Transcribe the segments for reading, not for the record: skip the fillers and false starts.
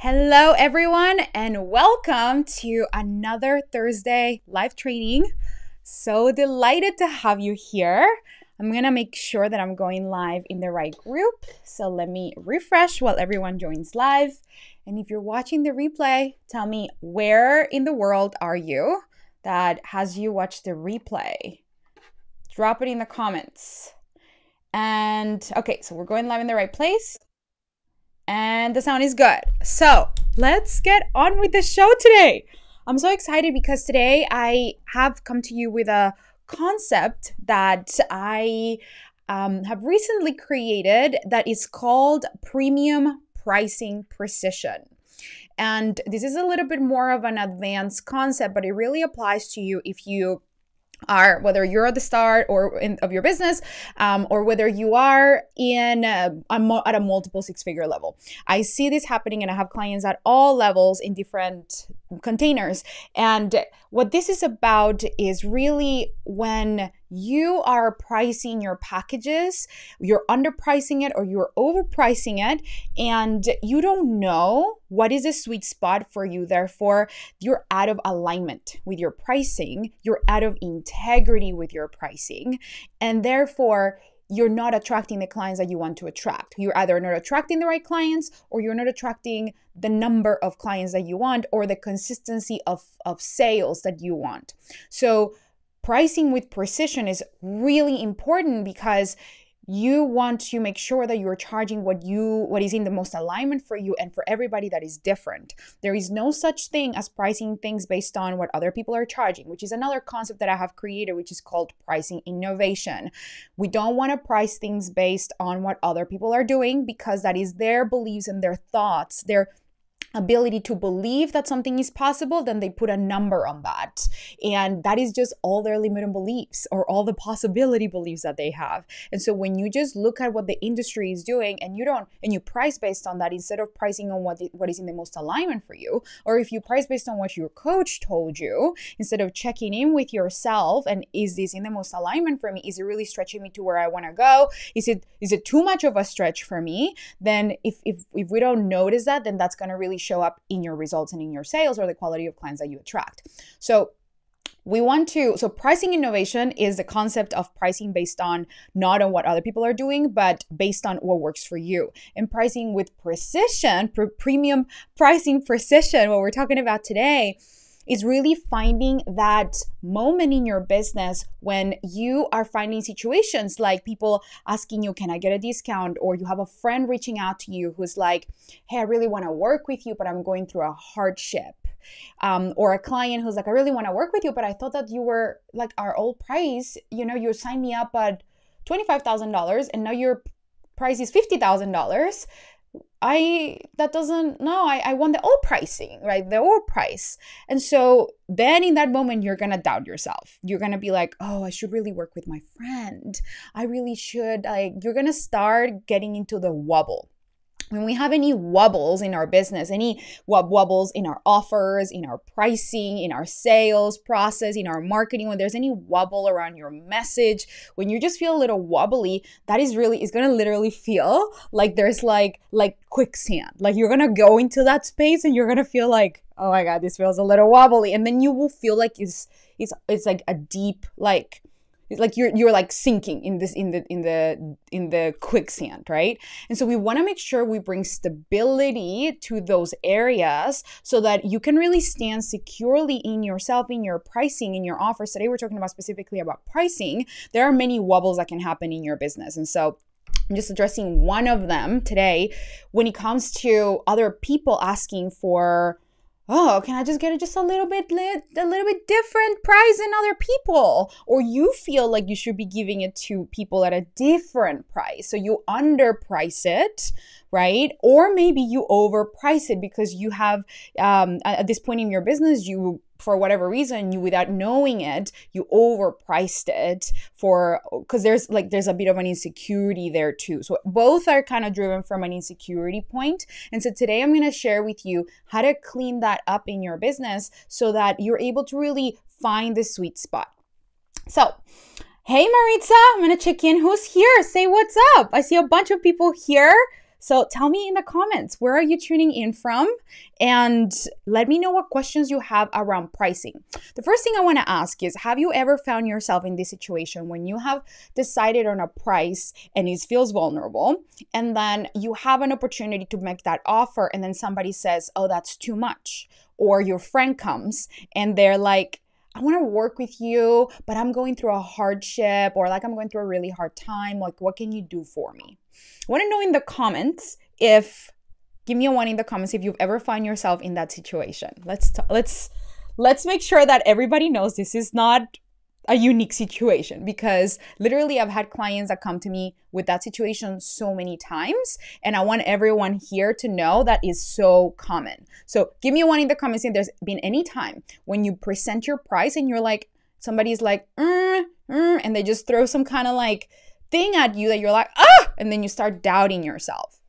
Hello, everyone, and welcome to another Thursday live training. So delighted to have you here. I'm going to make sure that I'm going live in the right group. So let me refresh while everyone joins live. And if you're watching the replay, tell me where in the world are you that has you watch the replay? Drop it in the comments. And okay, so we're going live in the right place. And the sound is good. So let's get on with the show today. I'm so excited because today I have come to you with a concept that I have recently created that is called premium pricing precision. And this is a little bit more of an advanced concept, but it really applies to you if you are, whether you're at the start of your business, or whether you are at a multiple six-figure level. I see this happening, and I have clients at all levels in different containers. And what this is about is really when you are pricing your packages, you're underpricing it or you're overpricing it, and you don't know what is a sweet spot for you. Therefore, you're out of alignment with your pricing, you're out of integrity with your pricing, and therefore you're not attracting the clients that you want to attract. You're either not attracting the right clients, or you're not attracting the number of clients that you want, or the consistency of sales that you want. So pricing with precision is really important because you want to make sure that you're charging what is in the most alignment for you and for everybody that is different. There is no such thing as pricing things based on what other people are charging, which is another concept that I have created, which is called pricing innovation. We don't want to price things based on what other people are doing, because that is their beliefs and their thoughts, their ability to believe that something is possible. Then they put a number on that, and that is just all their limiting beliefs or all the possibility beliefs that they have. And so when you just look at what the industry is doing and you price based on that, instead of pricing on what is in the most alignment for you, or if you price based on what your coach told you, instead of checking in with yourself and is this in the most alignment for me? Is it really stretching me to where I want to go? Is it too much of a stretch for me? Then if we don't notice that, then that's going to really show up in your results and in your sales or the quality of clients that you attract. So pricing innovation is the concept of pricing based on not on what other people are doing, but based on what works for you. And pricing with precision, premium pricing precision, what we're talking about today, is really finding that moment in your business when you are finding situations like people asking you, can I get a discount? Or you have a friend reaching out to you who's like, hey, I really want to work with you, but I'm going through a hardship. Or a client who's like, I really want to work with you, but I thought that you were like our old price. You signed me up at $25,000 and now your price is $50,000. I want the old pricing, right? The old price. And so then in that moment, you're going to doubt yourself. You're going to be like, oh, I should really work with my friend. I really should. You're going to start getting into the wobble. When we have any wobbles in our business, any wobbles in our offers, in our pricing, in our sales process, in our marketing, when there's any wobble around your message, when you just feel a little wobbly, that is going to literally feel like there's like quicksand. Like you're going to go into that space and you're going to feel like, oh my God, this feels a little wobbly. And then you will feel like it's like a deep, it's like you're like sinking in the quicksand, right? And so we want to make sure we bring stability to those areas so that you can really stand securely in yourself, in your pricing, in your offers. Today we're talking about specifically about pricing. There are many wobbles that can happen in your business, and so I'm just addressing one of them today when it comes to other people asking for, oh, can I just get just a little bit different price than other people? Or you feel like you should be giving it to people at a different price. So you underprice it, right? Or maybe you overprice it because you have, at this point in your business, for whatever reason, without knowing it, you overpriced it because there's a bit of an insecurity there too. So both are kind of driven from an insecurity point. And so today I'm going to share with you how to clean that up in your business so that you're able to really find the sweet spot. So, hey Maritza, I'm going to check in. Who's here? Say what's up. I see a bunch of people here. So tell me in the comments, where are you tuning in from? And let me know what questions you have around pricing. The first thing I want to ask is, have you ever found yourself in this situation when you have decided on a price and it feels vulnerable, and then you have an opportunity to make that offer, and then somebody says, oh, that's too much. Or your friend comes and they're like, I want to work with you, but I'm going through a hardship, or like I'm going through a really hard time. Like, what can you do for me? I want to know in the comments give me a 1 in the comments if you've ever found yourself in that situation. Let's make sure that everybody knows this is not a unique situation, because literally I've had clients that come to me with that situation so many times, and I want everyone here to know that is so common. So give me a 1 in the comments if there's been any time when you present your price and you're like, somebody's like, and they just throw some kind of like thing at you that you're like, and then you start doubting yourself.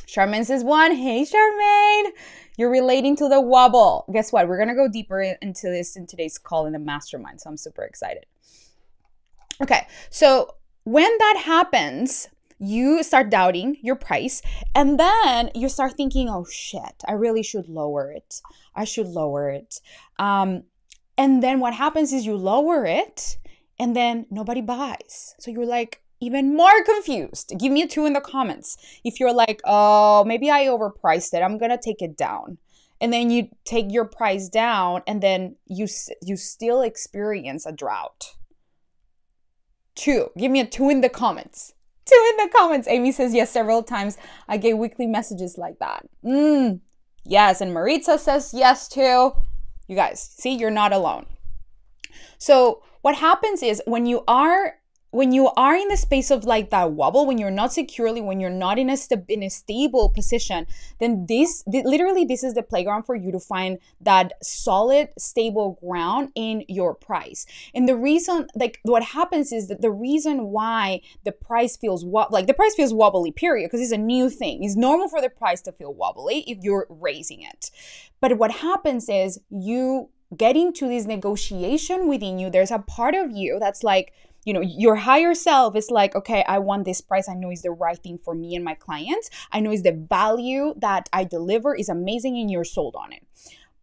Charmaine says 1. Hey, Charmaine. You're relating to the wobble. Guess what? We're going to go deeper into this in today's call in the mastermind. So I'm super excited. Okay. So when that happens, you start doubting your price, and then you start thinking, oh shit, I really should lower it. I should lower it. And then what happens is you lower it and then nobody buys. So you're like, even more confused. Give me a 2 in the comments if you're like, oh, maybe I overpriced it. I'm going to take it down. And then you take your price down, and then you still experience a drought. 2. Give me a 2 in the comments. 2 in the comments. Amy says yes several times. I get weekly messages like that. Yes. And Maritza says yes too. You guys, see, you're not alone. So what happens is when you are in the space of like that wobble, when you're not securely, when you're not in a stable position, then this is the playground for you to find that solid, stable ground in your price. And the reason, like what happens is that the reason why the price feels wobbly, period, because it's a new thing. It's normal for the price to feel wobbly if you're raising it. But what happens is you get into this negotiation within you. There's a part of you that's like, your higher self is like, okay, I want this price. I know it's the right thing for me and my clients. I know it's the value that I deliver is amazing, and you're sold on it.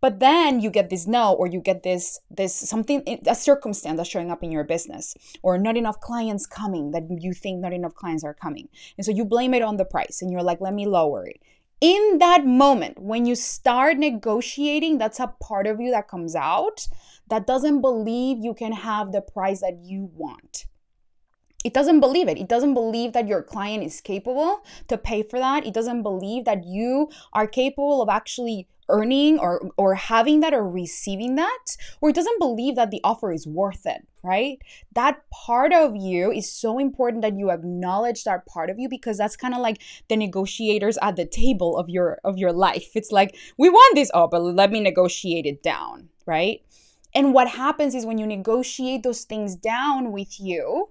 But then you get this no, or you get this something, a circumstance that's showing up in your business, or not enough clients coming, that you think not enough clients are coming. And so you blame it on the price, and you're like, let me lower it. In that moment, when you start negotiating, that's a part of you that comes out that doesn't believe you can have the price that you want. It doesn't believe it. It doesn't believe that your client is capable to pay for that. It doesn't believe that you are capable of actually earning or having that or receiving that. Or it doesn't believe that the offer is worth it, right? That part of you is so important that you acknowledge that part of you, because that's kind of like the negotiators at the table of your life. It's like, we want this, but let me negotiate it down, right? And what happens is when you negotiate those things down with you,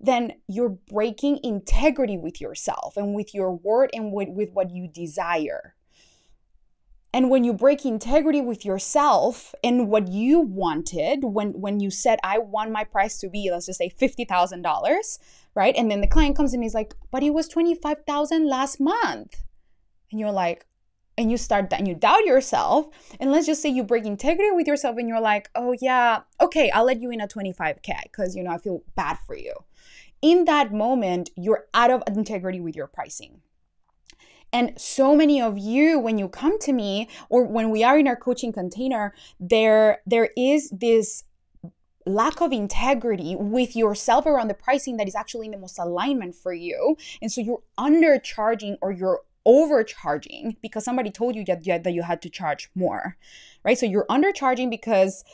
then you're breaking integrity with yourself and with your word and with what you desire. And when you break integrity with yourself and what you wanted, when you said, I want my price to be, let's just say $50,000, right? And then the client comes in and is like, but it was $25,000 last month. And you're like, and you start and you doubt yourself, and let's just say you break integrity with yourself and you're like, oh yeah, okay, I'll let you in at 25K because I feel bad for you. In that moment, you're out of integrity with your pricing. And so many of you, when you come to me or when we are in our coaching container, there is this lack of integrity with yourself around the pricing that is actually in the most alignment for you. And so you're undercharging or you're overcharging because somebody told you that you had to charge more, right? So you're undercharging because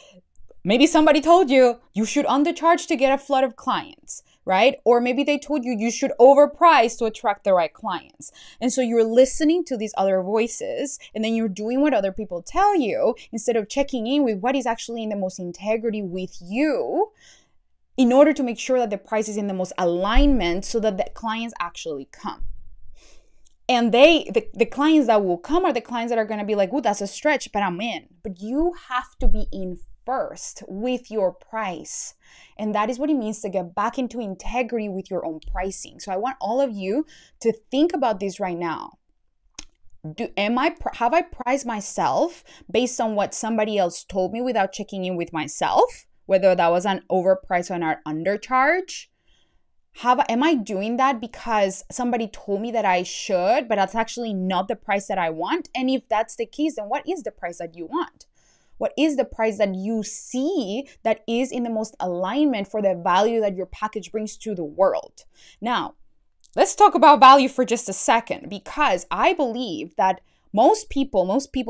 maybe somebody told you should undercharge to get a flood of clients, right? Or maybe they told you should overprice to attract the right clients. And so you're listening to these other voices, and then you're doing what other people tell you instead of checking in with what is actually in the most integrity with you in order to make sure that the price is in the most alignment so that the clients actually come. And the clients that will come are the clients that are going to be like, oh, that's a stretch, but I'm in. But you have to be in first with your price. And that is what it means to get back into integrity with your own pricing. So I want all of you to think about this right now. Have I priced myself based on what somebody else told me without checking in with myself, whether that was an overprice or an undercharge? Am I doing that because somebody told me that I should, but that's actually not the price that I want? And if that's the case, then what is the price that you want? What is the price that you see that is in the most alignment for the value that your package brings to the world? Now, let's talk about value for just a second, because I believe that most people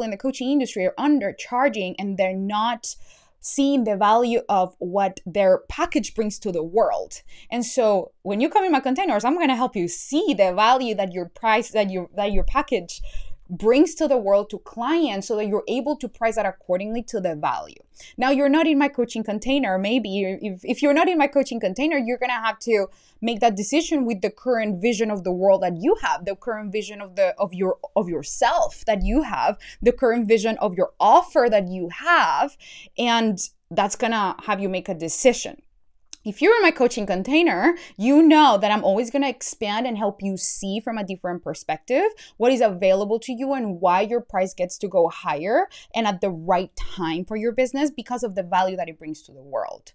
in the coaching industry are undercharging and they're not seeing the value of what their package brings to the world. And so when you come in my containers, I'm going to help you see the value that your price, that your package brings to the world, to clients, so that you're able to price that accordingly to the value. Now, you're not in my coaching container. Maybe if you're not in my coaching container, you're going to have to make that decision with the current vision of the world that you have, the current vision of yourself that you have, the current vision of your offer that you have, and that's going to have you make a decision. If you're in my coaching container, you know that I'm always going to expand and help you see from a different perspective what is available to you and why your price gets to go higher and at the right time for your business because of the value that it brings to the world.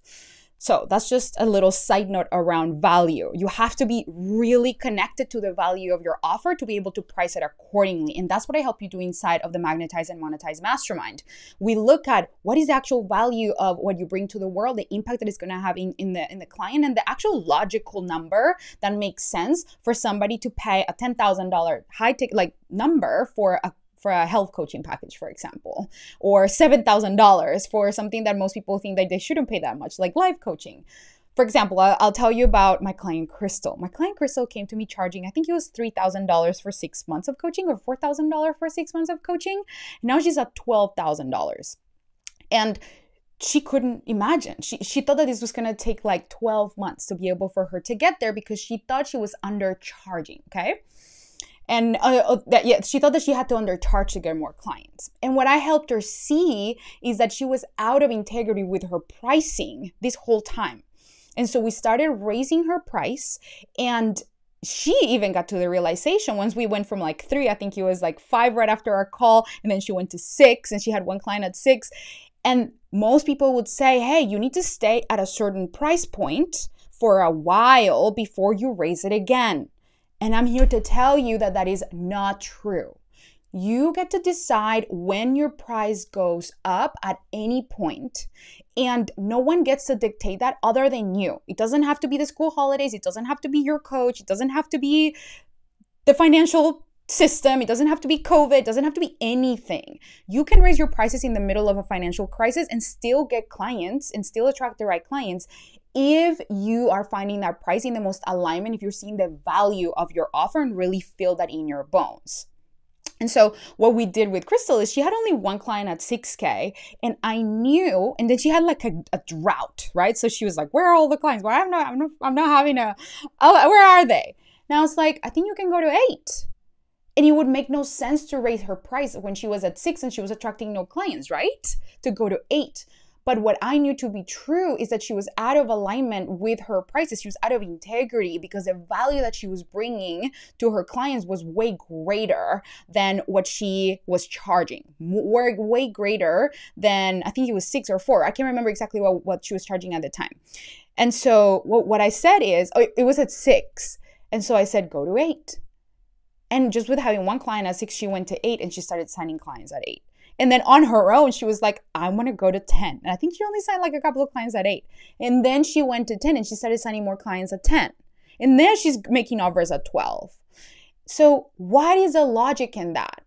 So that's just a little side note around value. You have to be really connected to the value of your offer to be able to price it accordingly. And that's what I help you do inside of the Magnetize and Monetize Mastermind. We look at what is the actual value of what you bring to the world, the impact that it's going to have in the client, and the actual logical number that makes sense for somebody to pay a $10,000 high ticket number for a health coaching package, for example, or $7,000 for something that most people think that they shouldn't pay that much, like life coaching. For example, I'll tell you about my client, Crystal. My client, Crystal, came to me charging, I think it was $3,000 for 6 months of coaching or $4,000 for 6 months of coaching. Now she's at $12,000. And she couldn't imagine. She thought that this was going to take like 12 months to be able for her to get there because she thought she was undercharging, okay? And she thought that she had to undercharge to get more clients. And what I helped her see is that she was out of integrity with her pricing this whole time. And so we started raising her price, and she even got to the realization once we went from like 3, I think it was like 5 right after our call, and then she went to 6, and she had one client at 6. And most people would say, hey, you need to stay at a certain price point for a while before you raise it again. And I'm here to tell you that that is not true. You get to decide when your price goes up at any point, and no one gets to dictate that other than you. It doesn't have to be the school holidays. It doesn't have to be your coach. It doesn't have to be the financial system. It doesn't have to be COVID. It doesn't have to be anything. You can raise your prices in the middle of a financial crisis and still get clients and still attract the right clients if you are finding that pricing the most alignment, if you're seeing the value of your offer and really feel that in your bones. And so what we did with Crystal is she had only one client at 6K, and I knew, and then she had like a drought, right? So she was like, where are all the clients? Well, I'm not having where are they? And I was like, I think you can go to 8. And it would make no sense to raise her price when she was at 6 and she was attracting no clients, right? To go to 8. But what I knew to be true is that she was out of alignment with her prices. She was out of integrity because the value that she was bringing to her clients was way greater than what she was charging. Way greater than, I think it was 6 or 4. I can't remember exactly what she was charging at the time. And so what I said is, it was at 6. And so I said, go to 8. And just with having one client at 6, she went to 8 and she started signing clients at 8. And then on her own, she was like, I want to go to 10. And I think she only signed like a couple of clients at 8. And then she went to 10 and she started signing more clients at 10. And then she's making offers at 12. So what is the logic in that?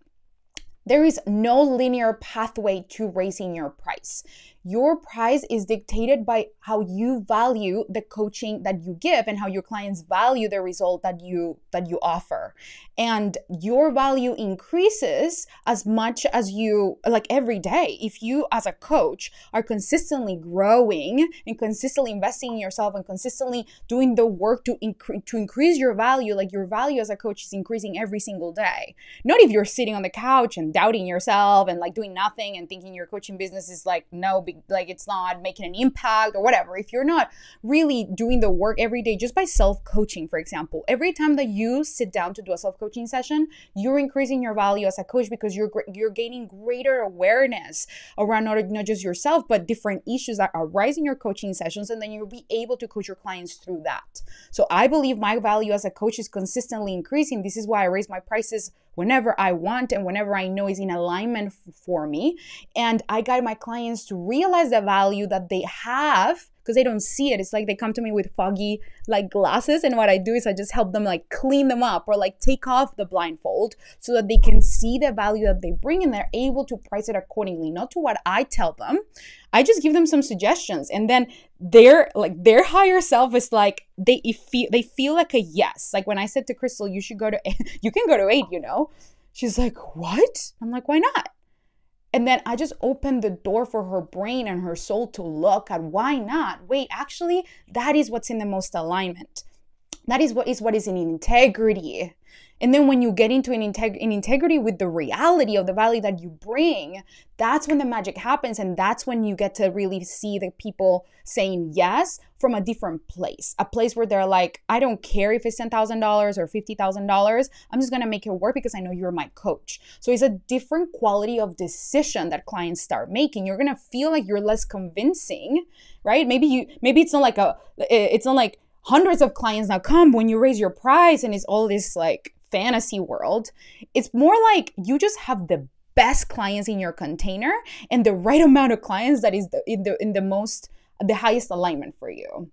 There is no linear pathway to raising your price. Your price is dictated by how you value the coaching that you give and how your clients value the result that you offer. And your value increases as much as you, like every day. If you as a coach are consistently growing and consistently investing in yourself and consistently doing the work to increase your value, like your value as a coach is increasing every single day. Not if you're sitting on the couch and doubting yourself and like doing nothing and thinking your coaching business is like, no, like it's not making an impact or whatever. If you're not really doing the work every day, just by self-coaching, for example, every time that you sit down to do a self-coaching session, you're increasing your value as a coach because you're gaining greater awareness around not just yourself, but different issues that arise in your coaching sessions. And then you'll be able to coach your clients through that. So I believe my value as a coach is consistently increasing. This is why I raise my prices whenever I want and whenever I know is in alignment for me. And I guide my clients to realize the value that they have because they don't see it. It's like they come to me with foggy like glasses, and what I do is I just help them like clean them up or like take off the blindfold so that they can see the value that they bring and they're able to price it accordingly, not to what I tell them. I just give them some suggestions, and then their higher self is like they feel like a yes. Like when I said to Crystal, you can go to 8, she's like, what? I'm like, why not? And then I just opened the door for her brain and her soul to look at why not? Wait, actually, that is what's in the most alignment. That is what is in integrity. And then when you get into an integrity with the reality of the value that you bring, that's when the magic happens. And that's when you get to really see the people saying yes from a different place. A place where they're like, I don't care if it's $10,000 or $50,000. I'm just going to make it work because I know you're my coach. So it's a different quality of decision that clients start making. You're going to feel like you're less convincing, right? Maybe it's not like hundreds of clients now come when you raise your price and it's all this like fantasy world. It's more like you just have the best clients in your container and the right amount of clients that is the highest alignment for you.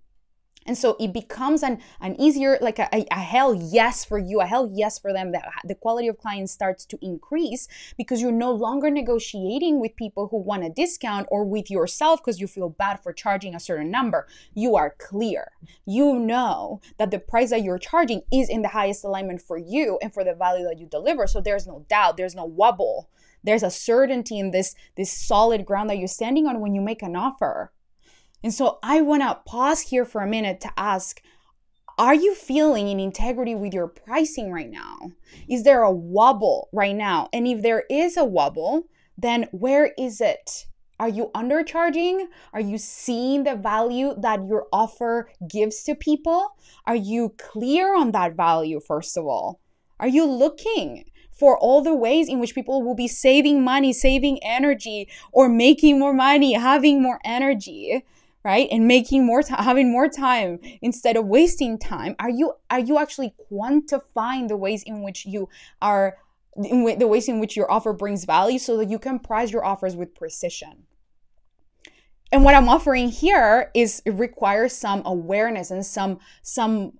And so it becomes an easier, like a hell yes for you, a hell yes for them. That the quality of clients starts to increase because you're no longer negotiating with people who want a discount or with yourself because you feel bad for charging a certain number. You are clear. You know that the price that you're charging is in the highest alignment for you and for the value that you deliver. So there's no doubt, there's no wobble. There's a certainty in this solid ground that you're standing on when you make an offer. And so I want to pause here for a minute to ask, are you feeling in integrity with your pricing right now? Is there a wobble right now? And if there is a wobble, then where is it? Are you undercharging? Are you seeing the value that your offer gives to people? Are you clear on that value, first of all? Are you looking for all the ways in which people will be saving money, saving energy, or making more money, having more energy? Right? And making more time, having more time instead of wasting time. Are you actually quantifying the ways in which the ways in which your offer brings value so that you can price your offers with precision? And what I'm offering here it requires some awareness and some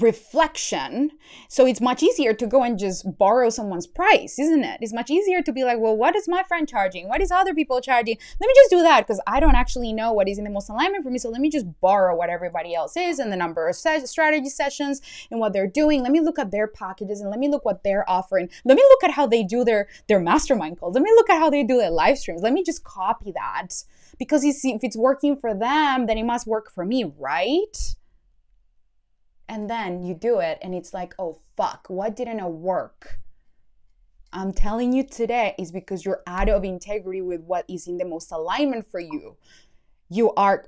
reflection. So it's much easier to go and just borrow someone's price, isn't it? It's much easier to be like, well, what is my friend charging? What is other people charging? Let me just do that because I don't actually know what is in the most alignment for me. So let me just borrow what everybody else is and the number of strategy sessions and what they're doing. Let me look at their packages and let me look what they're offering. Let me look at how they do their mastermind calls. Let me look at how they do their live streams. Let me just copy that because if it's working for them, then it must work for me, right? And then you do it and it's like, oh, fuck, what didn't work? I'm telling you today is because you're out of integrity with what is in the most alignment for you. You are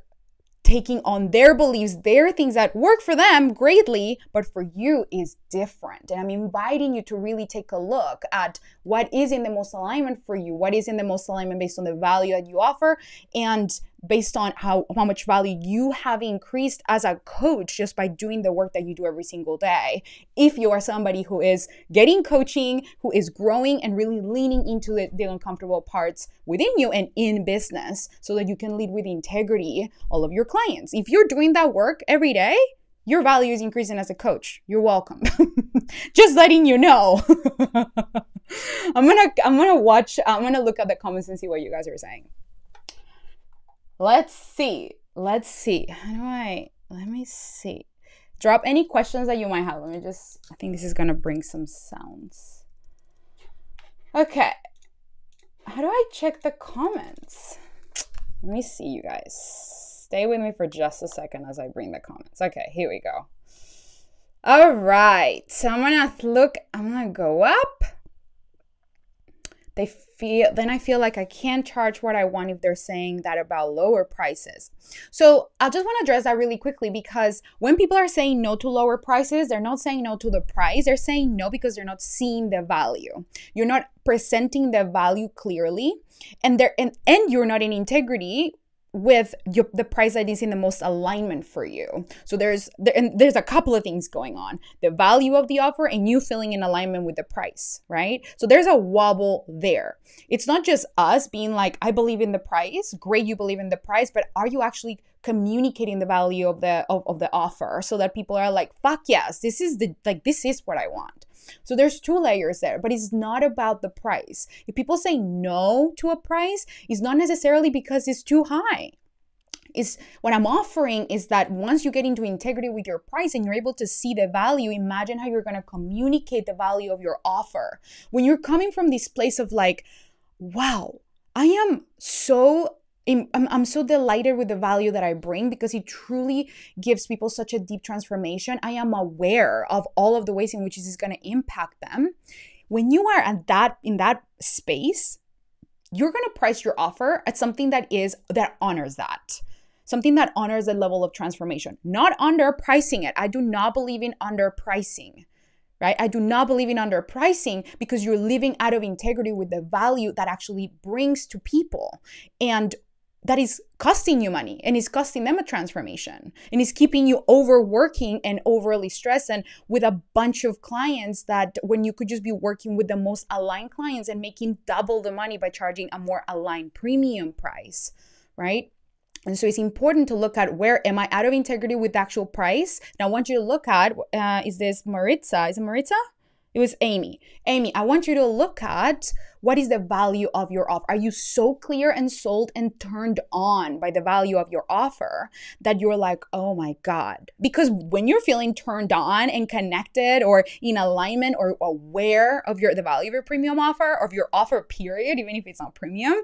taking on their beliefs, their things that work for them greatly, but for you is different. And I'm inviting you to really take a look at what is in the most alignment for you, what is in the most alignment based on the value that you offer and based on how much value you have increased as a coach just by doing the work that you do every single day. If you are somebody who is getting coaching, who is growing and really leaning into the uncomfortable parts within you and in business so that you can lead with integrity all of your clients. If you're doing that work every day, your value is increasing as a coach. You're welcome. Just letting you know. I'm gonna look at the comments and see what you guys are saying. Let's see. Let me see. Drop any questions that you might have. I think this is going to bring some sounds. Okay. How do I check the comments? Let me see, you guys. Stay with me for just a second as I bring the comments. Okay, here we go. All right. So I'm going to go up. then I feel like I can't charge what I want if they're saying that about lower prices. So I just want to address that really quickly, because when people are saying no to lower prices, they're not saying no to the price. They're saying no because they're not seeing the value. You're not presenting the value clearly, and you're not in integrity with the price that is in the most alignment for you. So there's a couple of things going on: the value of the offer and you feeling in alignment with the price, right? So there's a wobble there. It's not just us being like, I believe in the price. Great, you believe in the price, but are you actually communicating the value of the offer so that people are like, fuck yes, this is what I want. So there's two layers there, but it's not about the price. If people say no to a price, it's not necessarily because it's too high. Is what I'm offering is that once you get into integrity with your price and you're able to see the value, imagine how you're going to communicate the value of your offer. When you're coming from this place of like, wow, I'm so delighted with the value that I bring because it truly gives people such a deep transformation. I am aware of all of the ways in which this is going to impact them. When you are in that space, you're going to price your offer at something that honors that. Something that honors the level of transformation, not underpricing it. I do not believe in underpricing, right? I do not believe in underpricing because you're living out of integrity with the value that actually brings to people. And that is costing you money and is costing them a transformation and is keeping you overworking and overly stressed and with a bunch of clients that when you could just be working with the most aligned clients and making double the money by charging a more aligned premium price, right? And so it's important to look at, where am I out of integrity with the actual price? And I want you to look at, is this Maritza? Is it Maritza? It was Amy. Amy, I want you to look at what is the value of your offer. Are you so clear and sold and turned on by the value of your offer that you're like, oh my God? Because when you're feeling turned on and connected or in alignment or aware of the value of your premium offer, or of your offer period, even if it's not premium,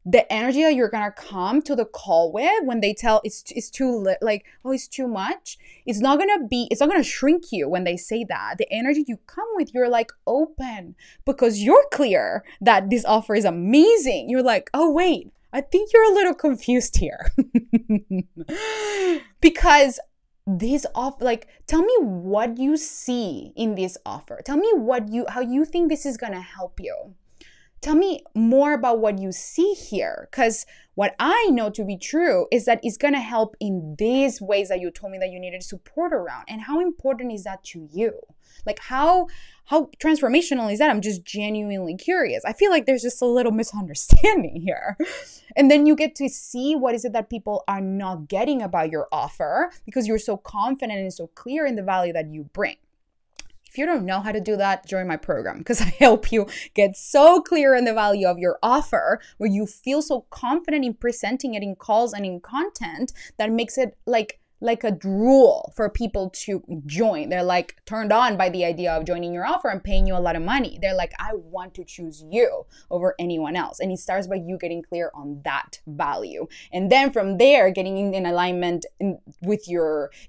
the energy that you're gonna come to the call with when they tell it's too it's too much, it's not gonna shrink you when they say that. The energy you come with, you're like open because you're clear that this offer is amazing. You're like, oh wait, I think you're a little confused here. Because this offer, tell me what you see in this offer. Tell me how you think this is gonna help you. Tell me more about what you see here, because what I know to be true is that it's going to help in these ways that you told me that you needed support around. And how important is that to you? Like how transformational is that? I'm just genuinely curious. I feel like there's just a little misunderstanding here. And then you get to see what is it that people are not getting about your offer because you're so confident and so clear in the value that you bring. If you don't know how to do that, join my program because I help you get so clear in the value of your offer where you feel so confident in presenting it in calls and in content that makes it like a drool for people to join. They're like turned on by the idea of joining your offer and paying you a lot of money. They're like, I want to choose you over anyone else. And it starts by you getting clear on that value. And then from there, getting in alignment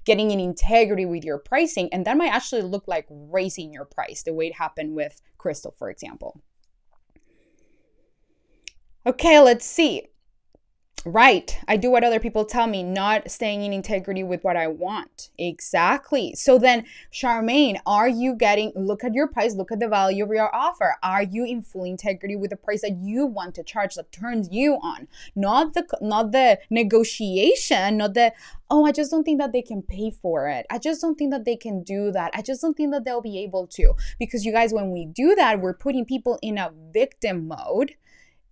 getting in integrity with your pricing. And that might actually look like raising your price the way it happened with Crystal, for example. Okay, let's see. Right. I do what other people tell me, not staying in integrity with what I want. Exactly. So then, Charmaine, look at your price, look at the value of your offer. Are you in full integrity with the price that you want to charge that turns you on? Not the negotiation, I just don't think that they can pay for it. I just don't think that they can do that. I just don't think that they'll be able to. Because you guys, when we do that, we're putting people in a victim mode.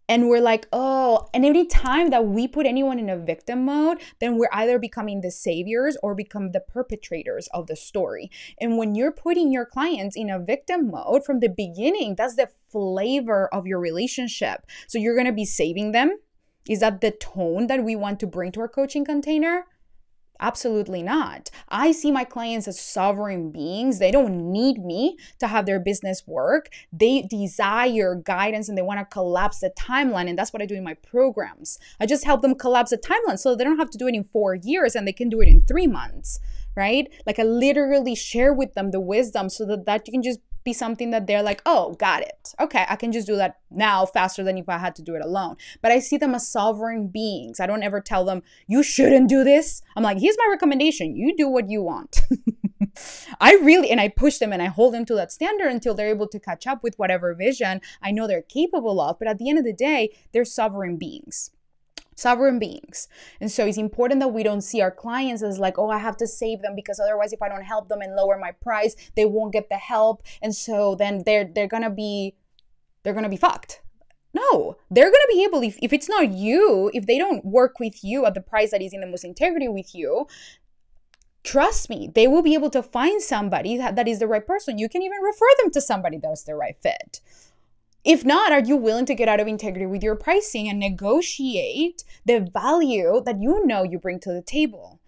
And we're like, oh, and every time that we put anyone in a victim mode, then we're either becoming the saviors or become the perpetrators of the story. And when you're putting your clients in a victim mode from the beginning, that's the flavor of your relationship. So you're going to be saving them. Is that the tone that we want to bring to our coaching container? Absolutely not. I see my clients as sovereign beings. They don't need me to have their business work. They desire guidance and they want to collapse the timeline. And that's what I do in my programs. I just help them collapse the timeline so they don't have to do it in 4 years and they can do it in 3 months, right? Like I literally share with them the wisdom so that you can just be something that they're like, oh, got it. Okay, I can just do that now faster than if I had to do it alone. But I see them as sovereign beings. I don't ever tell them, you shouldn't do this. I'm like, here's my recommendation. You do what you want. And I push them and I hold them to that standard until they're able to catch up with whatever vision I know they're capable of. But at the end of the day, they're sovereign beings. Sovereign beings. And so it's important that we don't see our clients as like, oh, I have to save them because otherwise if I don't help them and lower my price, they won't get the help. And so then they're gonna be fucked. No, they're gonna be able, if it's not you, if they don't work with you at the price that is in the most integrity with you, trust me, they will be able to find somebody that is the right person. You can even refer them to somebody that's the right fit. If not, are you willing to get out of integrity with your pricing and negotiate the value that you know you bring to the table?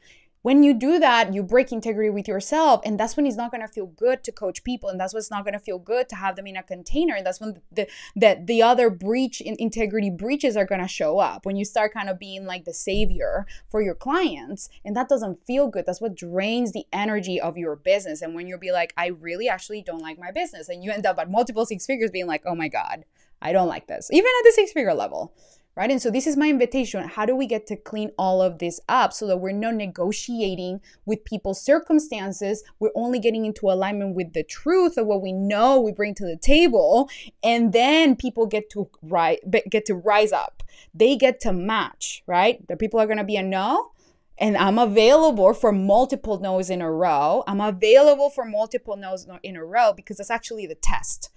When you do that, you break integrity with yourself, and that's when it's not going to feel good to coach people, and that's what's not going to feel good to have them in a container, and that's when the other integrity breaches are going to show up, when you start kind of being like the savior for your clients, and that doesn't feel good. That's what drains the energy of your business. And when you'll be like, I really actually don't like my business, and you end up at multiple six figures being like, oh my God, I don't like this, even at the six-figure level. Right? And so this is my invitation. How do we get to clean all of this up so that we're not negotiating with people's circumstances? We're only getting into alignment with the truth of what we know we bring to the table. And then people get to rise up. They get to match, right? The people are going to be a no. And I'm available for multiple no's in a row. I'm available for multiple no's in a row because that's actually the test.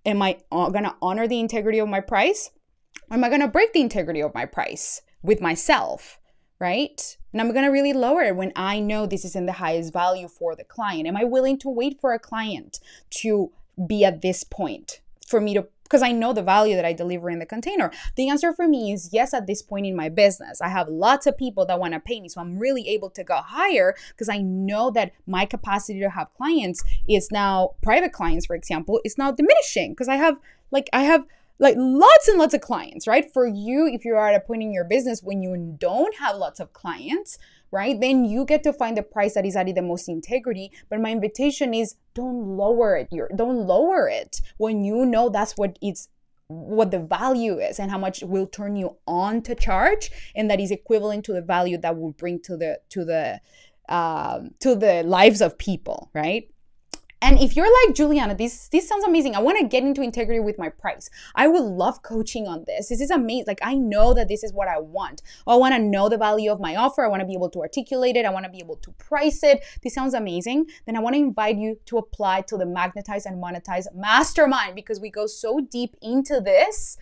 Am I going to honor the integrity of my price? Or am I going to break the integrity of my price with myself, right? And I'm going to really lower it when I know this is in the highest value for the client. Am I willing to wait for a client to be at this point for me to, because I know the value that I deliver in the container? The answer for me is yes, at this point in my business. I have lots of people that want to pay me. So I'm really able to go higher because I know that my capacity to have clients is now, private clients, for example, is now diminishing because I have lots and lots of clients, right? For you, if you are at a point in your business when you don't have lots of clients, right, then you get to find the price that is adding the most integrity. But my invitation is don't lower it. Don't lower it when you know that's what the value is and how much will turn you on to charge, and that is equivalent to the value that will bring to the lives of people, right? And if you're like, Juliana, this sounds amazing. I want to get into integrity with my price. I would love coaching on this. This is amazing. Like, I know that this is what I want. I want to know the value of my offer. I want to be able to articulate it. I want to be able to price it. This sounds amazing. Then I want to invite you to apply to the Magnetize and Monetize Mastermind, because we go so deep into this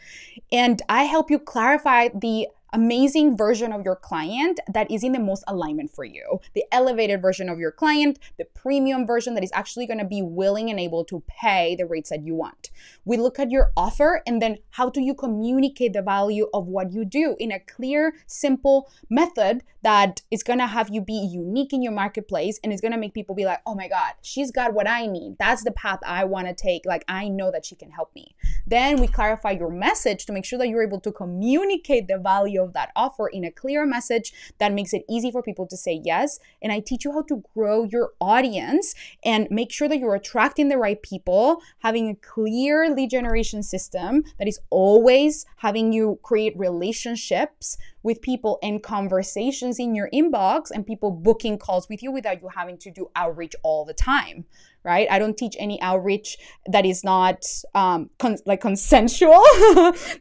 and I help you clarify the amazing version of your client that is in the most alignment for you. The elevated version of your client, the premium version that is actually going to be willing and able to pay the rates that you want. We look at your offer and then how do you communicate the value of what you do in a clear, simple method that is going to have you be unique in your marketplace, and it's going to make people be like, oh my God, she's got what I need. That's the path I want to take. Like, I know that she can help me. Then we clarify your message to make sure that you're able to communicate the value of that offer in a clear message that makes it easy for people to say yes. And I teach you how to grow your audience and make sure that you're attracting the right people, having a clear lead generation system that is always having you create relationships with people and conversations in your inbox and people booking calls with you without you having to do outreach all the time, right? I don't teach any outreach that is not consensual.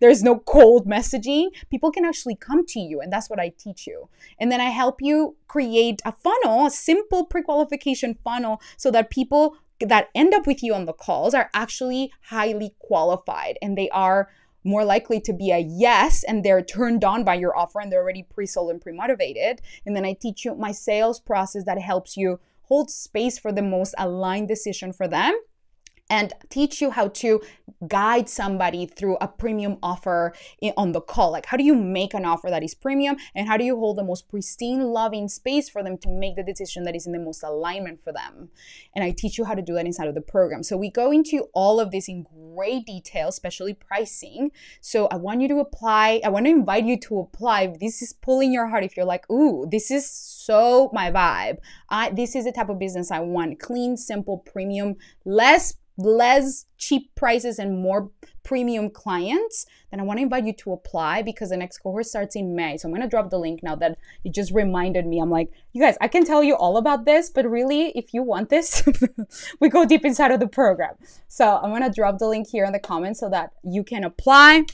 There's no cold messaging. People can actually come to you, and that's what I teach you. And then I help you create a funnel, a simple pre-qualification funnel, so that people that end up with you on the calls are actually highly qualified, and they are more likely to be a yes, and they're turned on by your offer and they're already pre-sold and pre-motivated. And then I teach you my sales process that helps you hold space for the most aligned decision for them, and teach you how to guide somebody through a premium offer on the call. Like, how do you make an offer that is premium, and how do you hold the most pristine, loving space for them to make the decision that is in the most alignment for them? And I teach you how to do that inside of the program. So we go into all of this in great detail, especially pricing. So I want you to apply. I want to invite you to apply. If this is pulling your heart, if you're like, ooh, this is so my vibe. This is the type of business I want. Clean, simple, premium, less less cheap prices and more premium clients, then I want to invite you to apply because the next cohort starts in May. So I'm going to drop the link now that it just reminded me. I'm like, you guys, I can tell you all about this, but really, if you want this, we go deep inside of the program. So I'm going to drop the link here in the comments so that you can apply.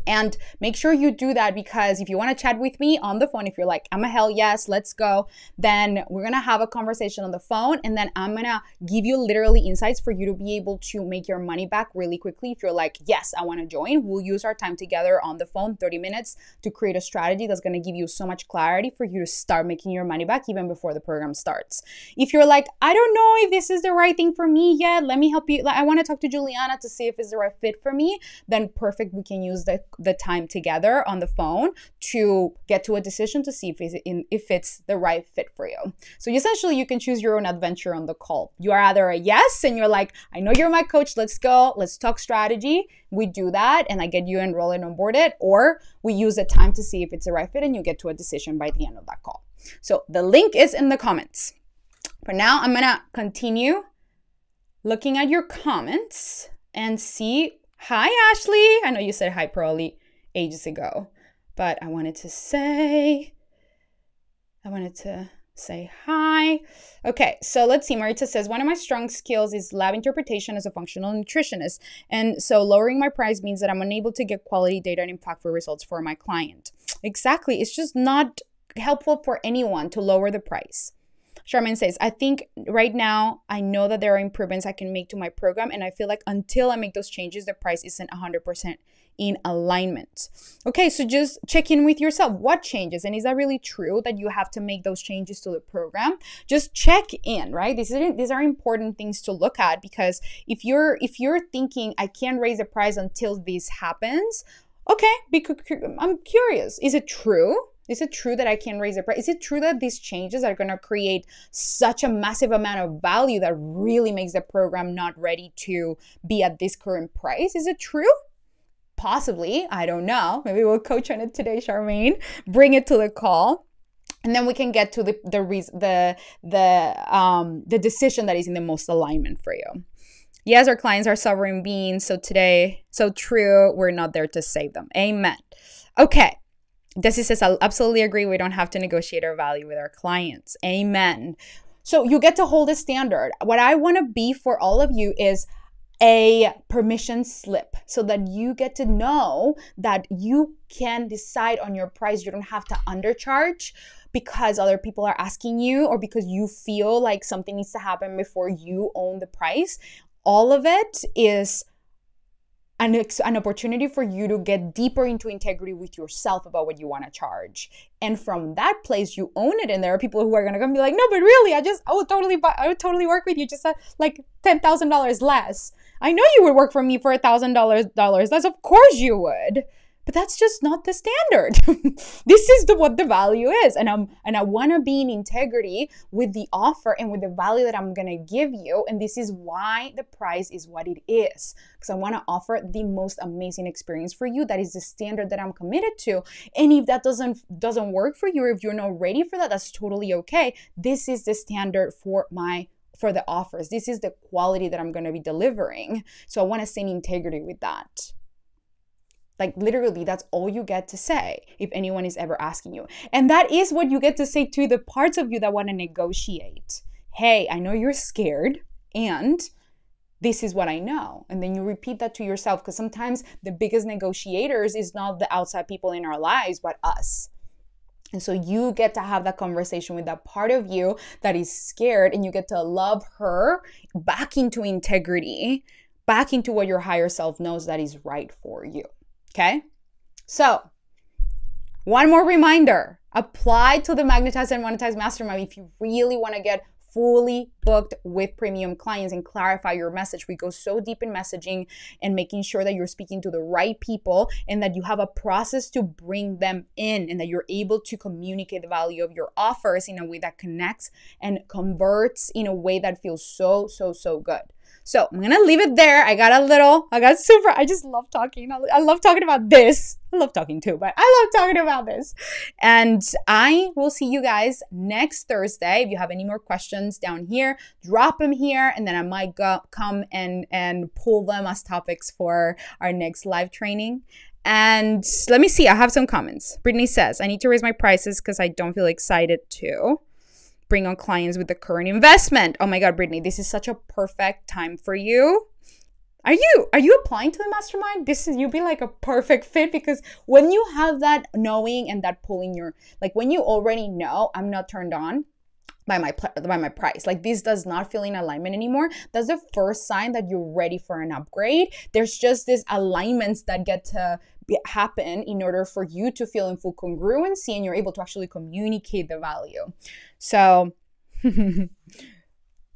And make sure you do that, because if you want to chat with me on the phone, if you're like, I'm a hell yes, let's go, then we're going to have a conversation on the phone. And then I'm going to give you literally insights for you to be able to make your money back really quickly. If you're like, yes, I want to join, we'll use our time together on the phone, 30 minutes, to create a strategy that's going to give you so much clarity for you to start making your money back even before the program starts. If you're like, I don't know if this is the right thing for me yet, let me help you. I want to talk to Juliana to see if it's the right fit for me, then perfect. We can use the time together on the phone to get to a decision to see if it's the right fit for you. So essentially, you can choose your own adventure on the call. You are either a yes and you're like, I know you're my coach, let's go, let's talk strategy. We do that and I get you enrolled and onboarded, or we use the time to see if it's the right fit and you get to a decision by the end of that call. So the link is in the comments. For now, I'm gonna continue looking at your comments and see. Hi, Ashley. I know you said hi probably ages ago, but I wanted to say hi. Okay, so let's see. Marita says, one of my strong skills is lab interpretation as a functional nutritionist. And so lowering my price means that I'm unable to get quality data and impactful results for my client. Exactly. It's just not helpful for anyone to lower the price. Charmaine says, I think right now I know that there are improvements I can make to my program, and I feel like until I make those changes, the price isn't 100% in alignment. Okay, so just check in with yourself. What changes? And is that really true that you have to make those changes to the program? Just check in, right? These are important things to look at, because if you're thinking I can't raise the price until this happens, okay, because I'm curious. Is it true? Is it true that I can raise the price? Is it true that these changes are going to create such a massive amount of value that really makes the program not ready to be at this current price? Is it true? Possibly. I don't know. Maybe we'll coach on it today, Charmaine. Bring it to the call. And then we can get to the decision that is in the most alignment for you. Yes, our clients are sovereign beings. So true. We're not there to save them. Amen. Okay. Desi says, I absolutely agree. We don't have to negotiate our value with our clients. Amen. So you get to hold a standard. What I want to be for all of you is a permission slip, so that you get to know that you can decide on your price. You don't have to undercharge because other people are asking you, or because you feel like something needs to happen before you own the price. All of it is an opportunity for you to get deeper into integrity with yourself about what you want to charge. And from that place, you own it. And there are people who are going to come be like, no, but really, I would totally work with you. Just like $10,000 less. I know you would work for me for $1,000. That's of course you would. But that's just not the standard. This is what the value is. And I want to be in integrity with the offer and with the value that I'm going to give you. And this is why the price is what it is. Because I want to offer the most amazing experience for you. That is the standard that I'm committed to. And if that doesn't work for you, or if you're not ready for that, that's totally okay. This is the standard for the offers. This is the quality that I'm going to be delivering. So I want to stay in integrity with that. Like literally, that's all you get to say if anyone is ever asking you. And that is what you get to say to the parts of you that want to negotiate. Hey, I know you're scared, and this is what I know. And then you repeat that to yourself, because sometimes the biggest negotiators is not the outside people in our lives, but us. And so you get to have that conversation with that part of you that is scared, and you get to love her back into integrity, back into what your higher self knows that is right for you. Okay, so one more reminder, apply to the Magnetize and Monetize Mastermind if you really want to get fully booked with premium clients and clarify your message. We go so deep in messaging and making sure that you're speaking to the right people, and that you have a process to bring them in, and that you're able to communicate the value of your offers in a way that connects and converts in a way that feels so good. So I'm gonna leave it there. I just love talking. I love talking about this. I love talking too, but I love talking about this. And I will see you guys next Thursday. If you have any more questions down here, drop them here, and then I might come and pull them as topics for our next live training. And let me see, I have some comments. Brittany says, I need to raise my prices because I don't feel excited to bring on clients with the current investment. Oh my God, Brittany, this is such a perfect time for you. Are you applying to the mastermind? You'll be like a perfect fit, because when you have that knowing and that pulling when you already know, I'm not turned on by my price. Like, this does not feel in alignment anymore. That's the first sign that you're ready for an upgrade. There's just these alignments that get to happen in order for you to feel in full congruency, and you're able to actually communicate the value. So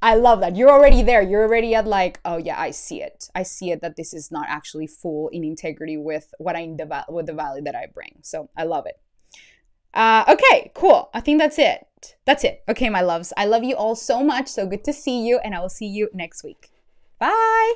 I love that. You're already there. You're already at like, oh yeah, I see it. I see it, that this is not actually full in integrity with with the value that I bring. So I love it. Okay, cool. I think that's it. Okay, my loves. I love you all so much. So good to see you, and I will see you next week. Bye.